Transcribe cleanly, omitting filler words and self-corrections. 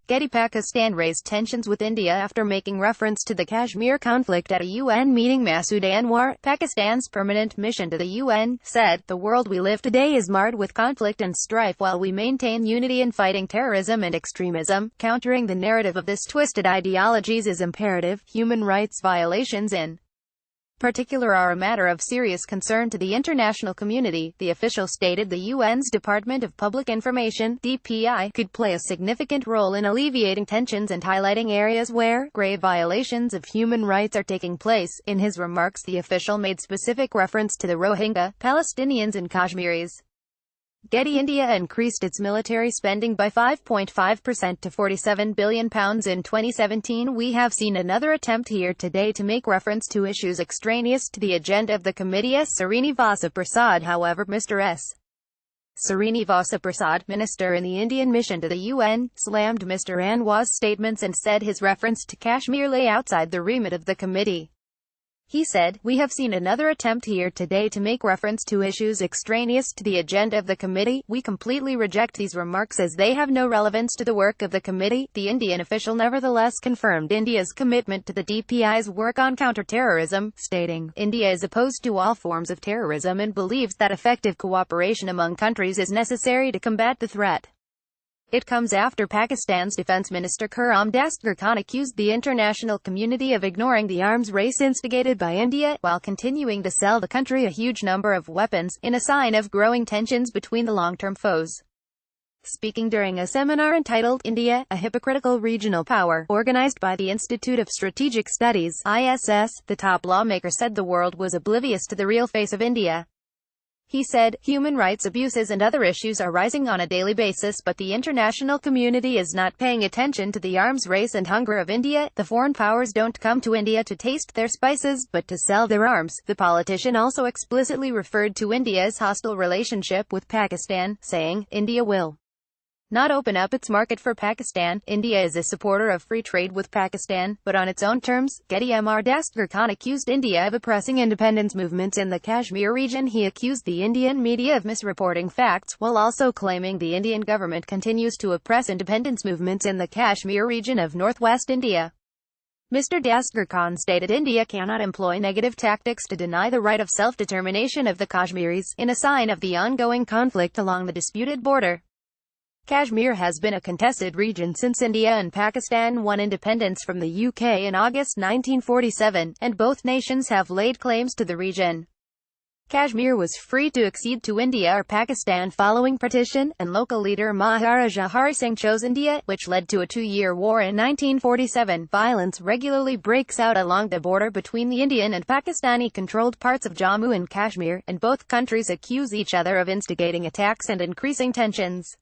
Getty. Pakistan raised tensions with India after making reference to the Kashmir conflict at a UN meeting. Masood Anwar, Pakistan's permanent mission to the UN, said, "The world we live today is marred with conflict and strife while we maintain unity in fighting terrorism and extremism. Countering the narrative of this twisted ideologies is imperative. Human rights violations in particular are a matter of serious concern to the international community," the official stated. The UN's Department of Public Information (DPI) could play a significant role in alleviating tensions and highlighting areas where grave violations of human rights are taking place. In his remarks, the official made specific reference to the Rohingya, Palestinians and Kashmiris. Getty. India increased its military spending by 5.5% to £47 billion in 2017. "We have seen another attempt here today to make reference to issues extraneous to the agenda of the committee," as Srinivasa Prasad. However, Mr. S. Srinivasa Prasad, minister in the Indian mission to the UN, slammed Mr. Anwar's statements and said his reference to Kashmir lay outside the remit of the committee. He said, "We have seen another attempt here today to make reference to issues extraneous to the agenda of the committee. We completely reject these remarks as they have no relevance to the work of the committee." The Indian official nevertheless confirmed India's commitment to the DPI's work on counter-terrorism, stating, "India is opposed to all forms of terrorism and believes that effective cooperation among countries is necessary to combat the threat." It comes after Pakistan's Defence Minister Khurram Dasgir Khan accused the international community of ignoring the arms race instigated by India, while continuing to sell the country a huge number of weapons, in a sign of growing tensions between the long-term foes. Speaking during a seminar entitled, "India, a Hypocritical Regional Power," organized by the Institute of Strategic Studies (ISS), the top lawmaker said the world was oblivious to the real face of India. He said, "Human rights abuses and other issues are rising on a daily basis, but the international community is not paying attention to the arms race and hunger of India. The foreign powers don't come to India to taste their spices, but to sell their arms." The politician also explicitly referred to India's hostile relationship with Pakistan, saying, "India will not open up its market for Pakistan. India is a supporter of free trade with Pakistan, but on its own terms." Getty. Mr. Dasgir Khan accused India of oppressing independence movements in the Kashmir region. He accused the Indian media of misreporting facts, while also claiming the Indian government continues to oppress independence movements in the Kashmir region of northwest India. Mr. Dasgir Khan stated India cannot employ negative tactics to deny the right of self-determination of the Kashmiris, in a sign of the ongoing conflict along the disputed border. Kashmir has been a contested region since India and Pakistan won independence from the UK in August 1947, and both nations have laid claims to the region. Kashmir was free to accede to India or Pakistan following partition, and local leader Maharaja Hari Singh chose India, which led to a two-year war in 1947. Violence regularly breaks out along the border between the Indian and Pakistani-controlled parts of Jammu and Kashmir, and both countries accuse each other of instigating attacks and increasing tensions.